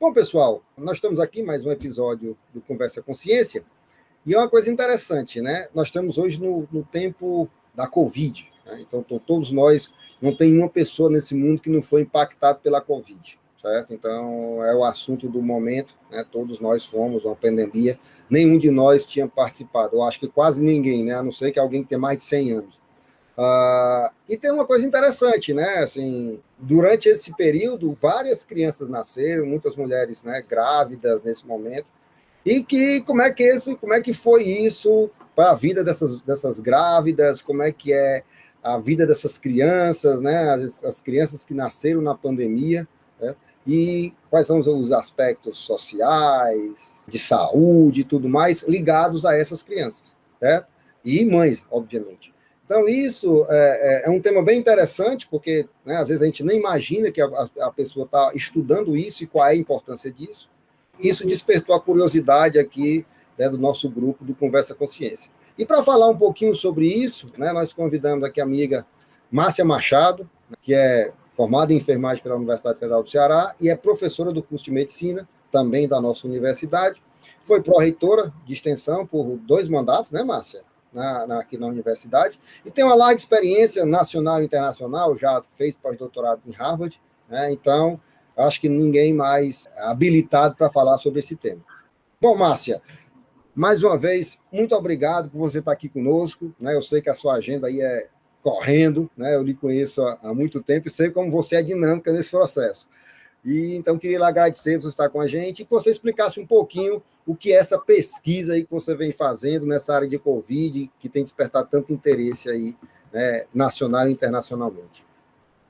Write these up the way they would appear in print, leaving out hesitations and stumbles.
Bom, pessoal, nós estamos aqui mais um episódio do Conversa Consciência, e é uma coisa interessante, né? Nós estamos hoje no tempo da Covid, né? Então, todos nós, não tem uma pessoa nesse mundo que não foi impactado pela Covid, certo? Então, é o assunto do momento, né? Todos nós fomos uma pandemia, nenhum de nós tinha participado, eu acho que quase ninguém, né? A não ser que alguém tenha mais de 100 anos. E tem uma coisa interessante, né? Assim, durante esse período, várias crianças nasceram, muitas mulheres, né, grávidas nesse momento. E que como é que foi isso para a vida dessas grávidas? Como é que é a vida dessas crianças, né? As crianças que nasceram na pandemia, né? E quais são os aspectos sociais, de saúde e tudo mais ligados a essas crianças, certo? E mães, obviamente. Então, isso é um tema bem interessante, porque, né, às vezes a gente nem imagina que a pessoa está estudando isso e qual é a importância disso. Isso despertou a curiosidade aqui, né, do nosso grupo do Conversa Consciência. E para falar um pouquinho sobre isso, né, nós convidamos aqui a amiga Márcia Machado, que é formada em enfermagem pela Universidade Federal do Ceará e é professora do curso de medicina, também da nossa universidade. Foi pró-reitora de extensão por 2 mandatos, né, Márcia? Aqui na universidade, e tem uma larga experiência nacional e internacional, já fez pós-doutorado em Harvard, né? Então, acho que ninguém mais habilitado para falar sobre esse tema. Bom, Márcia, mais uma vez, muito obrigado por você estar aqui conosco, né? Eu sei que a sua agenda aí é correndo, né? Eu lhe conheço há muito tempo e sei como você é dinâmica nesse processo. E então queria lhe agradecer por estar com a gente e que você explicasse um pouquinho o que é essa pesquisa aí que você vem fazendo nessa área de Covid, que tem despertado tanto interesse aí, né, nacional e internacionalmente.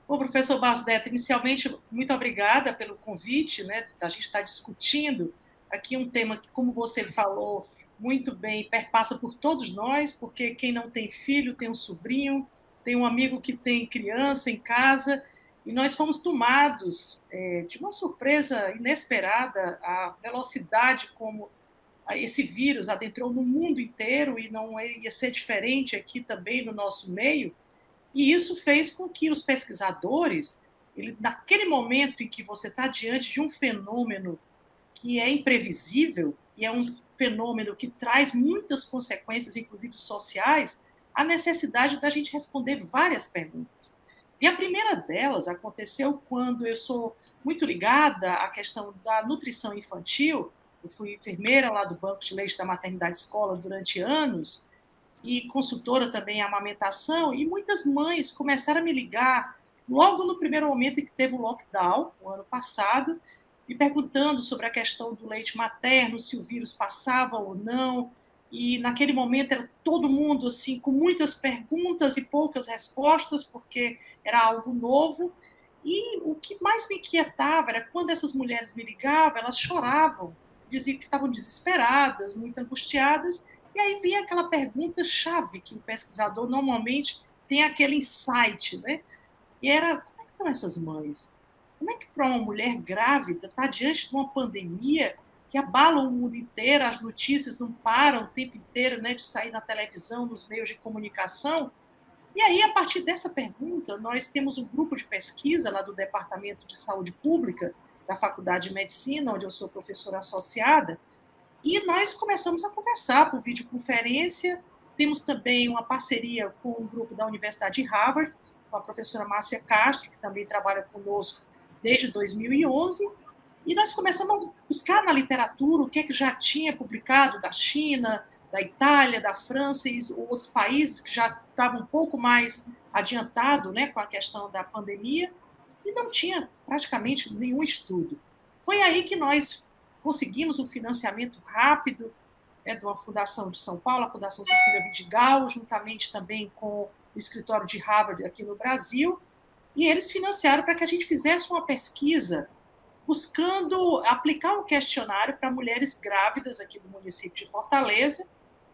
Bom, professor Barros Neto, inicialmente, muito obrigada pelo convite, né? A gente está discutindo aqui um tema que, como você falou muito bem, perpassa por todos nós, porque quem não tem filho tem um sobrinho, tem um amigo que tem criança em casa, e nós fomos tomados de uma surpresa inesperada, a velocidade como esse vírus adentrou no mundo inteiro, e não ia ser diferente aqui também no nosso meio. E isso fez com que os pesquisadores, naquele momento em que você está diante de um fenômeno que é imprevisível, e é um fenômeno que traz muitas consequências, inclusive sociais, a necessidade da gente responder várias perguntas. E a primeira delas aconteceu quando eu sou muito ligada à questão da nutrição infantil. Eu fui enfermeira lá do Banco de Leite da Maternidade Escola durante anos, e consultora também em amamentação, e muitas mães começaram a me ligar logo no primeiro momento em que teve o lockdown, o ano passado, me perguntando sobre a questão do leite materno, se o vírus passava ou não, e naquele momento era todo mundo assim com muitas perguntas e poucas respostas, porque era algo novo, e o que mais me inquietava era quando essas mulheres me ligavam, elas choravam, diziam que estavam desesperadas, muito angustiadas, e aí vinha aquela pergunta-chave que o pesquisador normalmente tem aquele insight, né? E era, como é que estão essas mães? Como é que para uma mulher grávida está diante de uma pandemia que abala o mundo inteiro, as notícias não param o tempo inteiro, né, de sair na televisão, nos meios de comunicação? E aí, a partir dessa pergunta, nós temos um grupo de pesquisa lá do Departamento de Saúde Pública da Faculdade de Medicina, onde eu sou professora associada, e nós começamos a conversar por videoconferência. Temos também uma parceria com um grupo da Universidade de Harvard, com a professora Márcia Castro, que também trabalha conosco desde 2011, e nós começamos a buscar na literatura o que é que já tinha publicado da China, da Itália, da França e outros países que já estavam um pouco mais adiantados, né, com a questão da pandemia, e não tinha praticamente nenhum estudo. Foi aí que nós conseguimos um financiamento rápido de uma fundação de São Paulo, a Fundação Cecília Vidigal, juntamente também com o escritório de Harvard aqui no Brasil, e eles financiaram para que a gente fizesse uma pesquisa buscando aplicar um questionário para mulheres grávidas aqui do município de Fortaleza,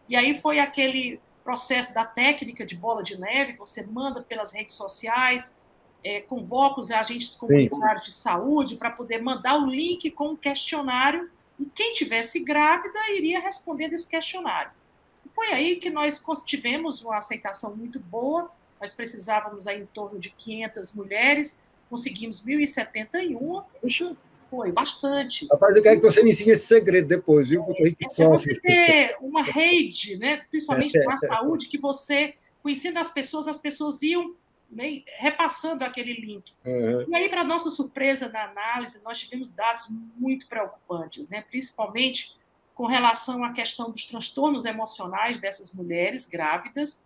e aí foi aquele processo da técnica de bola de neve, você manda pelas redes sociais, convoca os agentes comunitários de saúde para poder mandar o link com o questionário, e quem tivesse grávida iria responder esse questionário. E foi aí que nós tivemos uma aceitação muito boa, nós precisávamos aí em torno de 500 mulheres, conseguimos 1.071. Puxa. Foi, bastante. Rapaz, eu quero que você me ensine esse segredo depois, viu? Porque a gente sofre. Você ter uma rede, né, principalmente na saúde, que você, conhecendo as pessoas iam, né, repassando aquele link. Uhum. E aí, para nossa surpresa na análise, nós tivemos dados muito preocupantes, né, principalmente com relação à questão dos transtornos emocionais dessas mulheres grávidas.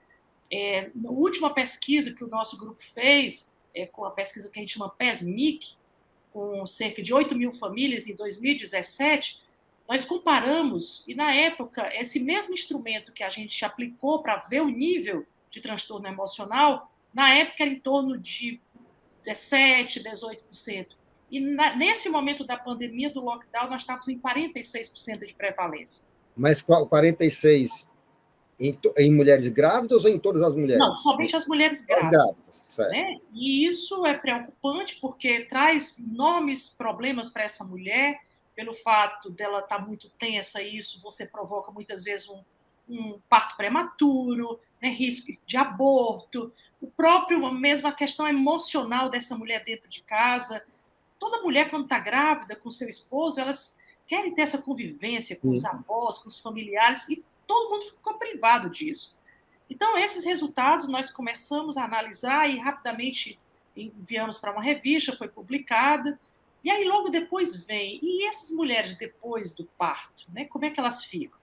Na última pesquisa que o nosso grupo fez, com a pesquisa que a gente chama PESMIC, com cerca de 8 mil famílias em 2017, nós comparamos, e na época, esse mesmo instrumento que a gente aplicou para ver o nível de transtorno emocional, na época era em torno de 17%, 18%. E nesse momento da pandemia, do lockdown, nós estávamos em 46% de prevalência. Mas 46 em mulheres grávidas ou em todas as Não, mulheres? somente as mulheres grávidas. Né? E isso é preocupante porque traz enormes problemas para essa mulher, pelo fato dela estar muito tensa, e isso você provoca muitas vezes um parto prematuro, né, risco de aborto, mesmo a questão emocional dessa mulher dentro de casa. Toda mulher, quando está grávida com seu esposo, elas querem ter essa convivência com os avós, com os familiares, e todo mundo ficou privado disso. Então, esses resultados nós começamos a analisar e rapidamente enviamos para uma revista, foi publicada. E aí, logo depois vem, e essas mulheres depois do parto, né, como é que elas ficam?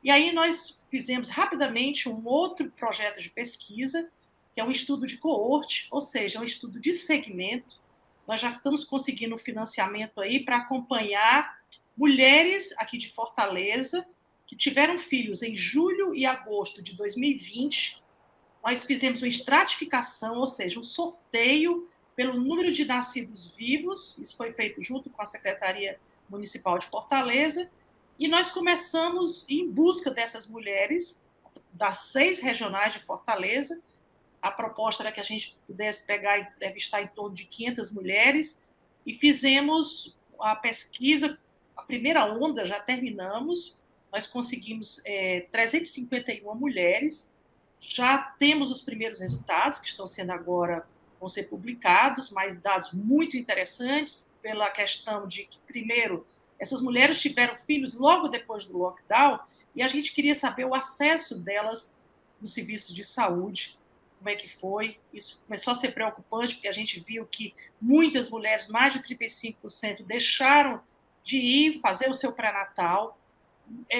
E aí nós fizemos rapidamente um outro projeto de pesquisa, que é um estudo de coorte, ou seja, um estudo de segmento. Nós já estamos conseguindo financiamento aí para acompanhar mulheres aqui de Fortaleza, que tiveram filhos em julho e agosto de 2020, nós fizemos uma estratificação, ou seja, um sorteio pelo número de nascidos vivos, isso foi feito junto com a Secretaria Municipal de Fortaleza, e nós começamos em busca dessas mulheres, das 6 regionais de Fortaleza. A proposta era que a gente pudesse pegar e entrevistar em torno de 500 mulheres, e fizemos a pesquisa, a primeira onda já terminamos, nós conseguimos 351 mulheres, já temos os primeiros resultados, que estão sendo agora, vão ser publicados, mas dados muito interessantes, pela questão de que, primeiro, essas mulheres tiveram filhos logo depois do lockdown, e a gente queria saber o acesso delas no serviço de saúde, como é que foi. Isso começou a ser preocupante, porque a gente viu que muitas mulheres, mais de 35%, deixaram de ir fazer o seu pré-natal.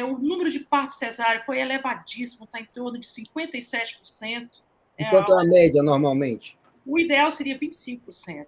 O número de partos cesáreos foi elevadíssimo, está em torno de 57%. E quanto é a média, normalmente? O ideal seria 25%.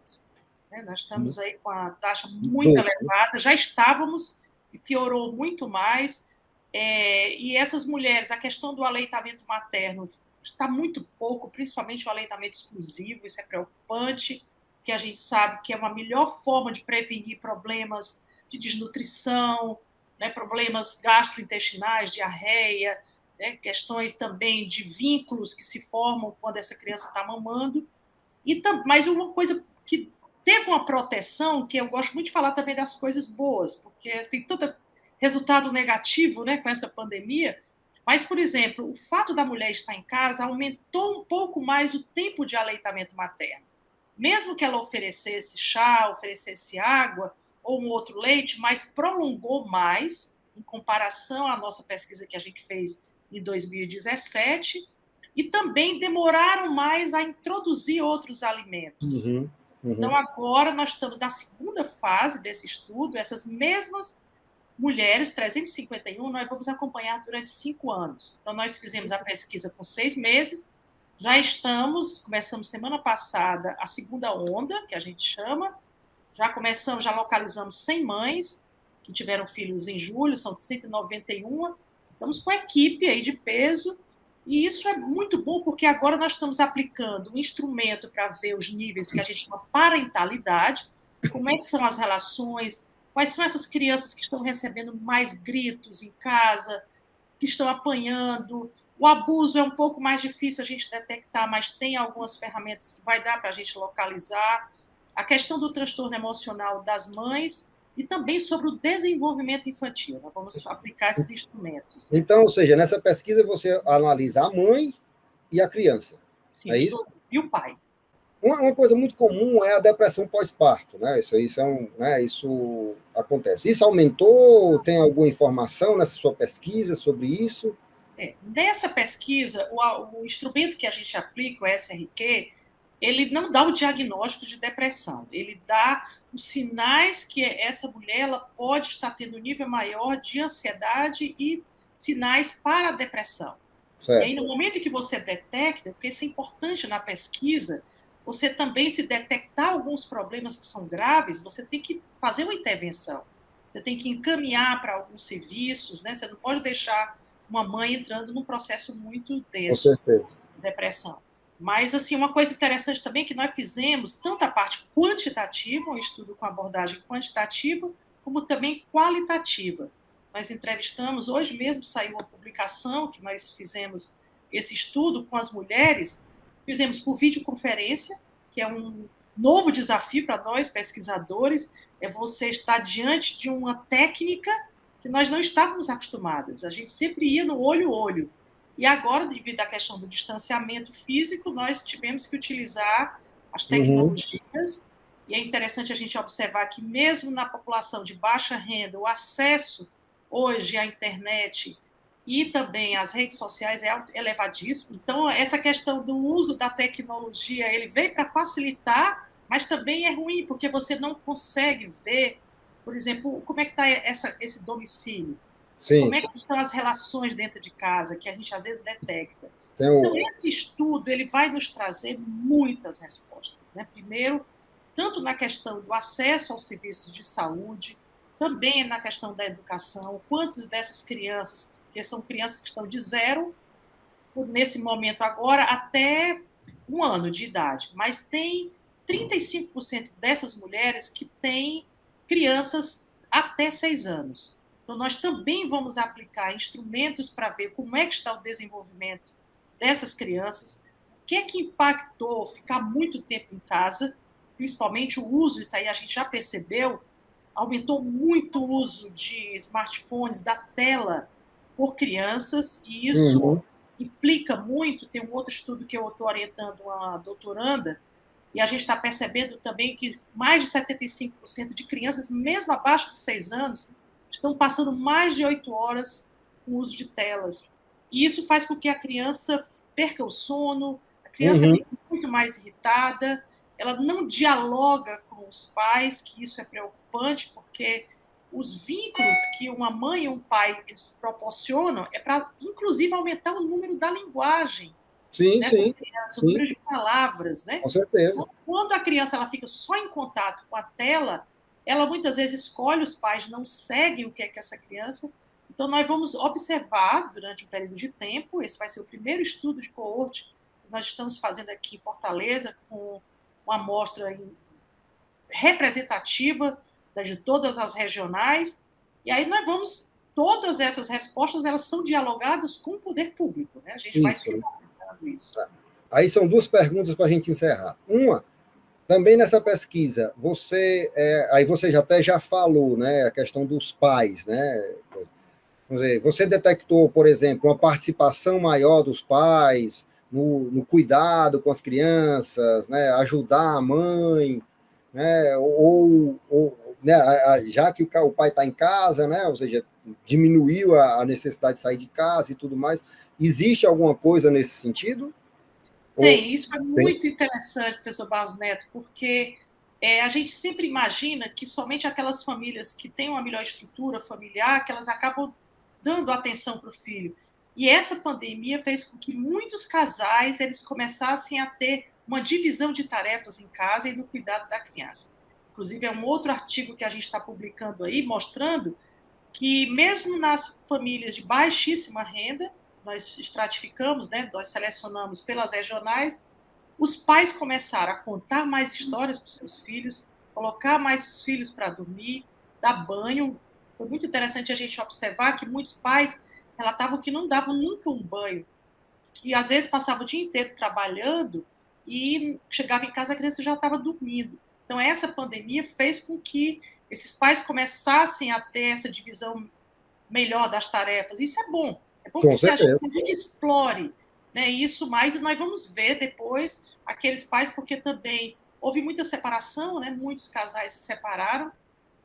Nós estamos aí com a taxa muito elevada, já estávamos, e piorou muito mais. E essas mulheres, a questão do aleitamento materno está muito pouco, principalmente o aleitamento exclusivo, isso é preocupante, que a gente sabe que é uma melhor forma de prevenir problemas de desnutrição, né, problemas gastrointestinais, diarreia, né, questões também de vínculos que se formam quando essa criança está mamando. Mas uma coisa que teve uma proteção, que eu gosto muito de falar também das coisas boas, porque tem tanto resultado negativo, né, com essa pandemia, mas, por exemplo, o fato da mulher estar em casa aumentou um pouco mais o tempo de aleitamento materno. Mesmo que ela oferecesse chá, oferecesse água, ou um outro leite, mas prolongou mais, em comparação à nossa pesquisa que a gente fez em 2017, e também demoraram mais a introduzir outros alimentos. Então, agora nós estamos na segunda fase desse estudo, essas mesmas mulheres, 351, nós vamos acompanhar durante 5 anos. Então, nós fizemos a pesquisa com 6 meses, começamos semana passada a segunda onda, que a gente chama, já localizamos 100 mães que tiveram filhos em julho, são 191. Estamos com a equipe aí de peso, e isso é muito bom, porque agora nós estamos aplicando um instrumento para ver os níveis que a gente chama parentalidade, como é que são as relações, quais são essas crianças que estão recebendo mais gritos em casa, que estão apanhando. O abuso é um pouco mais difícil a gente detectar, mas tem algumas ferramentas que vai dar para a gente localizar. A questão do transtorno emocional das mães e também sobre o desenvolvimento infantil. Nós vamos aplicar esses instrumentos. Então, ou seja, nessa pesquisa você analisa a mãe e a criança. Sim, é isso? E o pai. Uma coisa muito comum é a depressão pós-parto, né? Isso acontece. Isso aumentou? Tem alguma informação nessa sua pesquisa sobre isso? Nessa pesquisa, o instrumento que a gente aplica, o SRQ, ele não dá o diagnóstico de depressão, ele dá os sinais que essa mulher ela pode estar tendo um nível maior de ansiedade e sinais para a depressão. Certo. E aí, no momento em que você detecta, porque isso é importante na pesquisa, você também, se detectar alguns problemas que são graves, você tem que fazer uma intervenção. Você tem que encaminhar para alguns serviços, né? Você não pode deixar uma mãe entrando num processo muito denso de depressão. Mas, assim, uma coisa interessante também é que nós fizemos tanto a parte quantitativa, um estudo com abordagem quantitativa, como também qualitativa. Nós entrevistamos, hoje mesmo saiu uma publicação que nós fizemos esse estudo com as mulheres, fizemos por videoconferência, que é um novo desafio para nós, pesquisadores, é você estar diante de uma técnica que nós não estávamos acostumadas. A gente sempre ia no olho a olho. E agora, devido à questão do distanciamento físico, nós tivemos que utilizar as tecnologias. E é interessante a gente observar que, mesmo na população de baixa renda, o acesso hoje à internet e também às redes sociais é elevadíssimo. Então, essa questão do uso da tecnologia, ele veio para facilitar, mas também é ruim, porque você não consegue ver, por exemplo, como é que está esse domicílio. Sim. Como é que estão as relações dentro de casa, que a gente às vezes detecta. Então, esse estudo ele vai nos trazer muitas respostas. Né? Primeiro, tanto na questão do acesso aos serviços de saúde, também na questão da educação, quantas dessas crianças, que são crianças que estão de 0, nesse momento agora, até 1 ano de idade, mas tem 35% dessas mulheres que têm crianças até 6 anos. Então, nós também vamos aplicar instrumentos para ver como é que está o desenvolvimento dessas crianças, o que é que impactou ficar muito tempo em casa, principalmente o uso, isso aí a gente já percebeu, aumentou muito o uso de smartphones, da tela, por crianças, e isso implica muito, tem um outro estudo que eu estou orientando uma doutoranda, e a gente está percebendo também que mais de 75% de crianças, mesmo abaixo de 6 anos, estão passando mais de 8 horas com o uso de telas. E isso faz com que a criança perca o sono, a criança fique muito mais irritada, ela não dialoga com os pais, que isso é preocupante, porque os vínculos que uma mãe e um pai eles proporcionam é para, inclusive, aumentar o número da linguagem. Sim, né, sim. O número de palavras. Né? Com certeza. Então, quando a criança ela fica só em contato com a tela, ela muitas vezes escolhe, os pais não seguem o que é que essa criança. Então, nós vamos observar durante um período de tempo, esse vai ser o primeiro estudo de coorte que nós estamos fazendo aqui em Fortaleza, com uma amostra representativa de todas as regionais, e aí nós vamos, todas essas respostas, elas são dialogadas com o poder público, né? A gente vai sinalizando isso. Aí são 2 perguntas para a gente encerrar. Uma, também nessa pesquisa, aí você já falou, né, a questão dos pais, né? Vamos dizer, você detectou, por exemplo, uma participação maior dos pais no cuidado com as crianças, né, ajudar a mãe, né, né, já que o pai está em casa, né, ou seja, diminuiu a necessidade de sair de casa e tudo mais. Existe alguma coisa nesse sentido? Tem, isso é muito interessante, professor Barros Neto, porque a gente sempre imagina que somente aquelas famílias que têm uma melhor estrutura familiar, que elas acabam dando atenção para o filho. E essa pandemia fez com que muitos casais eles começassem a ter uma divisão de tarefas em casa e no cuidado da criança. Inclusive, é um outro artigo que a gente está publicando aí, mostrando que mesmo nas famílias de baixíssima renda, nós estratificamos, né, nós selecionamos pelas regionais, os pais começaram a contar mais histórias para os seus filhos, colocar mais os filhos para dormir, dar banho. Foi muito interessante a gente observar que muitos pais relatavam que não davam nunca um banho, que às vezes passava o dia inteiro trabalhando e chegava em casa a criança já estava dormindo. Então, essa pandemia fez com que esses pais começassem a ter essa divisão melhor das tarefas. Isso é bom. É bom que a gente explore, né, isso mais, e nós vamos ver depois aqueles pais, porque também houve muita separação, né? Muitos casais se separaram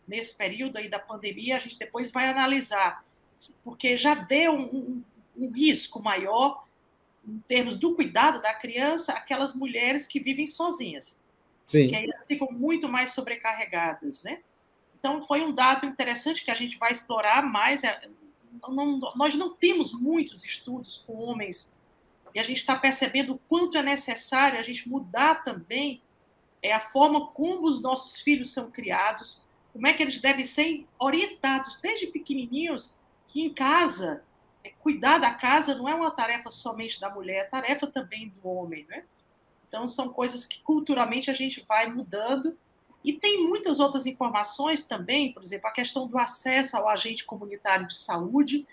nesse período aí da pandemia. A gente depois vai analisar, porque já deu um risco maior em termos do cuidado da criança, aquelas mulheres que vivem sozinhas, Sim. que aí elas ficam muito mais sobrecarregadas, né? Então, foi um dado interessante que a gente vai explorar mais. Nós não temos muitos estudos com homens, e a gente está percebendo o quanto é necessário a gente mudar também a forma como os nossos filhos são criados, como é que eles devem ser orientados desde pequenininhos, que em casa, cuidar da casa não é uma tarefa somente da mulher, é tarefa também do homem, né? Então, são coisas que culturalmente a gente vai mudando. E tem muitas outras informações também, por exemplo, a questão do acesso ao agente comunitário de saúde.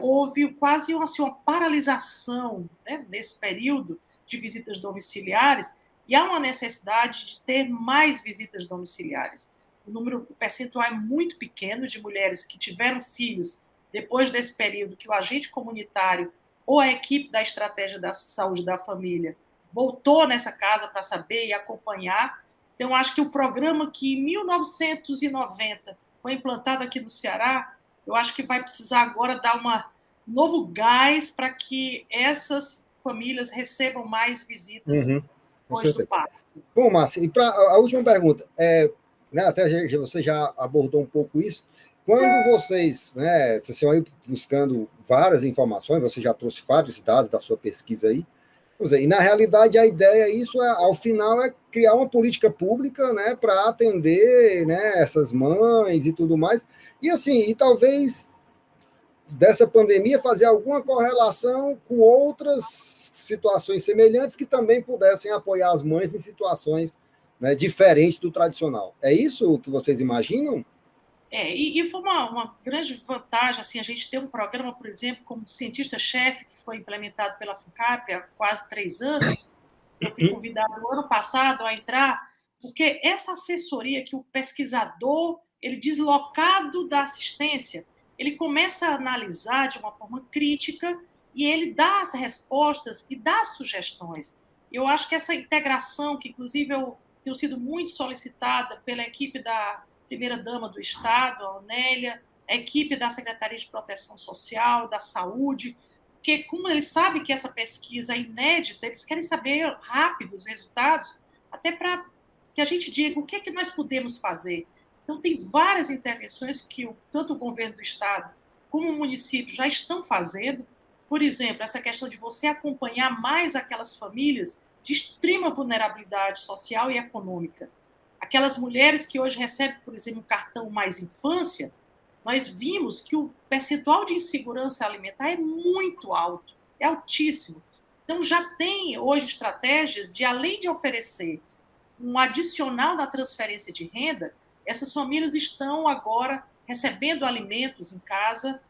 Houve quase assim, uma paralisação, né, nesse período de visitas domiciliares, e há uma necessidade de ter mais visitas domiciliares. O percentual é muito pequeno de mulheres que tiveram filhos depois desse período, que o agente comunitário ou a equipe da estratégia da saúde da família voltou nessa casa para saber e acompanhar. Então, acho que o programa que em 1990 foi implantado aqui no Ceará, eu acho que vai precisar agora dar um novo gás para que essas famílias recebam mais visitas depois do parto. Bom, Márcia, e para a última pergunta, né, até você já abordou um pouco isso, quando vocês estão aí buscando várias informações, você já trouxe vários dados da sua pesquisa aí, e na realidade a ideia, ao final, é criar uma política pública, né, para atender, né, essas mães e tudo mais, e assim, e talvez dessa pandemia fazer alguma correlação com outras situações semelhantes que também pudessem apoiar as mães em situações, né, diferentes do tradicional. É isso que vocês imaginam? E foi uma grande vantagem assim, a gente ter um programa, por exemplo, como cientista-chefe, que foi implementado pela FUNCAP há quase 3 anos. Eu fui convidado no ano passado a entrar, porque essa assessoria que o pesquisador, ele deslocado da assistência, ele começa a analisar de uma forma crítica e ele dá as respostas e dá sugestões. Eu acho que essa integração, que inclusive eu tenho sido muito solicitada pela equipe da primeira-dama do Estado, a Onélia, a equipe da Secretaria de Proteção Social, da Saúde, porque como eles sabem que essa pesquisa é inédita, eles querem saber rápido os resultados, até para que a gente diga o que é que nós podemos fazer. Então, tem várias intervenções que tanto o governo do Estado como o município já estão fazendo. Por exemplo, essa questão de você acompanhar mais aquelas famílias de extrema vulnerabilidade social e econômica. Aquelas mulheres que hoje recebem, por exemplo, um cartão Mais Infância, nós vimos que o percentual de insegurança alimentar é muito alto, é altíssimo. Então, já tem hoje estratégias de, além de oferecer um adicional na transferência de renda, essas famílias estão agora recebendo alimentos em casa,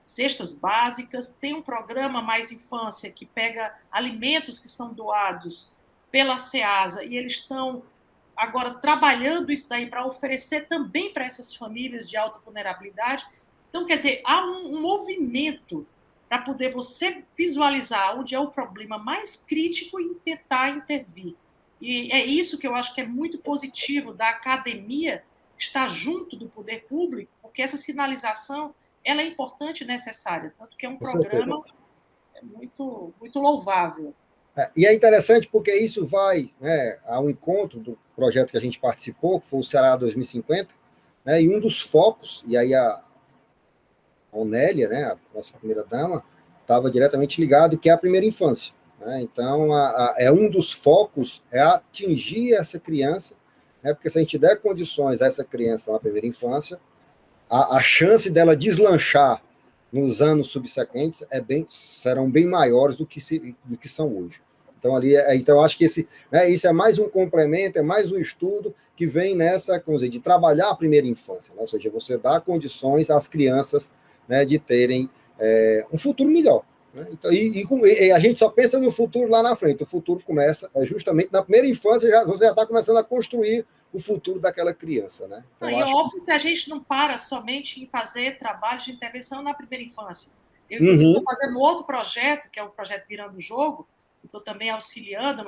cestas básicas, tem um programa Mais Infância que pega alimentos que são doados pela SEASA e eles estão agora trabalhando isso daí para oferecer também para essas famílias de alta vulnerabilidade. Então, quer dizer, há um movimento para poder você visualizar onde é o problema mais crítico e tentar intervir. E é isso que eu acho que é muito positivo da academia estar junto do poder público, porque essa sinalização ela é importante e necessária, tanto que é um programa muito, muito louvável. E é interessante porque isso vai, né, ao encontro do projeto que a gente participou, que foi o Ceará 2050, né, e um dos focos, e aí a Onélia, né, a nossa primeira-dama, estava diretamente ligado, que é a primeira infância. Né? Então, é um dos focos é atingir essa criança, né, porque se a gente der condições a essa criança na primeira infância, a chance dela deslanchar nos anos subsequentes serão bem maiores do que são hoje. Então, então acho que isso é mais um complemento, é mais um estudo que vem nessa, como dizer, de trabalhar a primeira infância, né? Ou seja, você dá condições às crianças, né, de terem um futuro melhor. Né? Então, e a gente só pensa no futuro lá na frente. O futuro começa justamente na primeira infância, você já está começando a construir o futuro daquela criança. Né? Então, e óbvio que a gente não para somente em fazer trabalhos de intervenção na primeira infância. Eu, inclusive, estou fazendo outro projeto, que é o projeto Virando o Jogo, estou também auxiliando,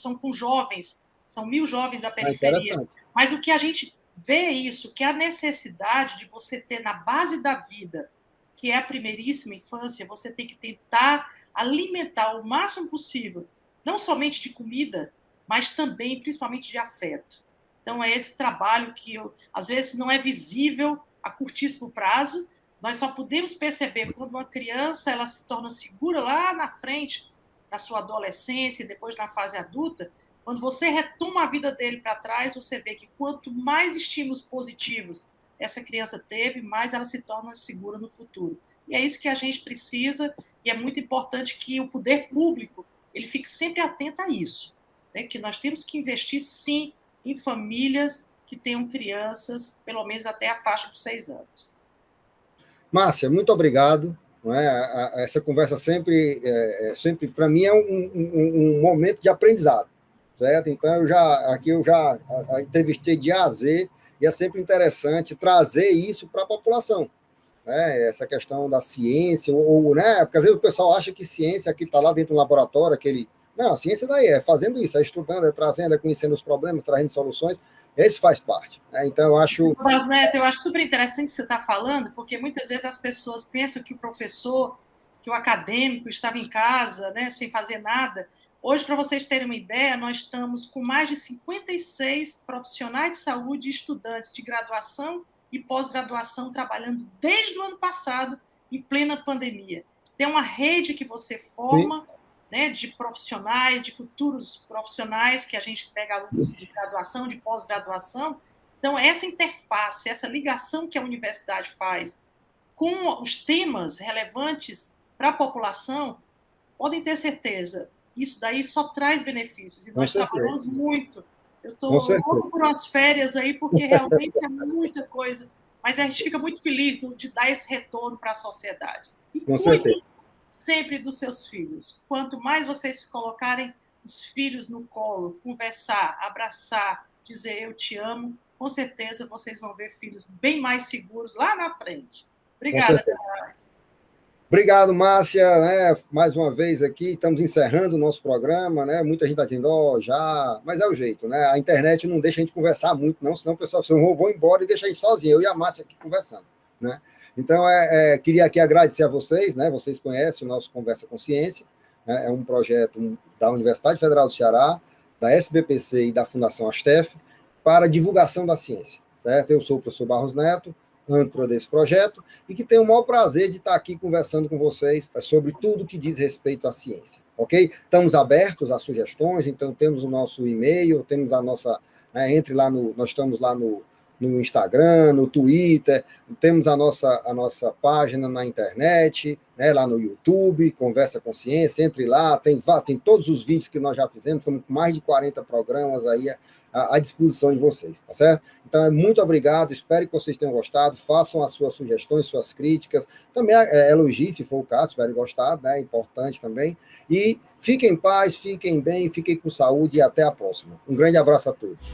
são com jovens, são 1.000 jovens da periferia. Mas o que a gente vê isso, que a necessidade de você ter na base da vida, que é a primeiríssima infância, você tem que tentar alimentar o máximo possível, não somente de comida, mas também, principalmente, de afeto. Então, é esse trabalho que, às vezes, não é visível a curtíssimo prazo. Nós só podemos perceber quando uma criança ela se torna segura lá na frente, na sua adolescência e depois na fase adulta. Quando você retoma a vida dele para trás, você vê que quanto mais estímulos positivos essa criança teve, mais ela se torna segura no futuro. E é isso que a gente precisa, e é muito importante que o poder público ele fique sempre atento a isso, né? Que nós temos que investir, sim, em famílias que tenham crianças, pelo menos até a faixa de 6 anos. Márcia, muito obrigado. Não é? Essa conversa sempre para mim, é um momento de aprendizado. Certo? Então, eu já entrevistei de A a Z, e é sempre interessante trazer isso para a população. Né? Essa questão da ciência, né? Porque às vezes o pessoal acha que ciência é aquilo que está lá dentro do laboratório, aquele. Não, a ciência daí é fazendo isso, é estudando, é trazendo, é conhecendo os problemas, trazendo soluções. Isso faz parte. Né? Então, eu acho. Neto, eu acho super interessante o que você está falando, porque muitas vezes as pessoas pensam que o professor, que o acadêmico estava em casa, né, sem fazer nada. Hoje, para vocês terem uma ideia, nós estamos com mais de 56 profissionais de saúde e estudantes de graduação e pós-graduação trabalhando desde o ano passado, em plena pandemia. Tem uma rede que você forma, né, de profissionais, de futuros profissionais, que a gente pega alunos de graduação, de pós-graduação. Então, essa interface, essa ligação que a universidade faz com os temas relevantes para a população, podem ter certeza, isso daí só traz benefícios. E nós trabalhamos muito. Eu estou louco por umas férias aí, porque realmente é muita coisa. Mas a gente fica muito feliz de dar esse retorno para a sociedade. E cuidem sempre dos seus filhos. Quanto mais vocês colocarem os filhos no colo, conversar, abraçar, dizer eu te amo, com certeza vocês vão ver filhos bem mais seguros lá na frente. Obrigada, Márcia. Obrigado, Márcia, né? Mais uma vez aqui, estamos encerrando o nosso programa, né? Muita gente está dizendo, já, mas é o jeito, né? A internet não deixa a gente conversar muito, não, senão o pessoal vou embora e deixa a gente sozinho, eu e a Márcia aqui conversando, né? Então, queria aqui agradecer a vocês, né? Vocês conhecem o nosso Conversa com Ciência, né? É um projeto da Universidade Federal do Ceará, da SBPC e da Fundação Astef, para divulgação da ciência, certo? Eu sou o professor Barros Neto, âncora desse projeto, e que tenho o maior prazer de estar aqui conversando com vocês sobre tudo que diz respeito à ciência, ok? Estamos abertos a sugestões, então temos o nosso e-mail, temos a nossa, entre lá nós estamos lá no Instagram, no Twitter, temos a nossa página na internet, né, lá no YouTube, Conversa com Ciência, entre lá, tem todos os vídeos que nós já fizemos, estamos com mais de 40 programas aí à disposição de vocês, tá certo? Então, muito obrigado, espero que vocês tenham gostado, façam as suas sugestões, suas críticas, também elogiem, se for o caso, se tiverem gostado, né, é importante também, e fiquem em paz, fiquem bem, fiquem com saúde e até a próxima. Um grande abraço a todos.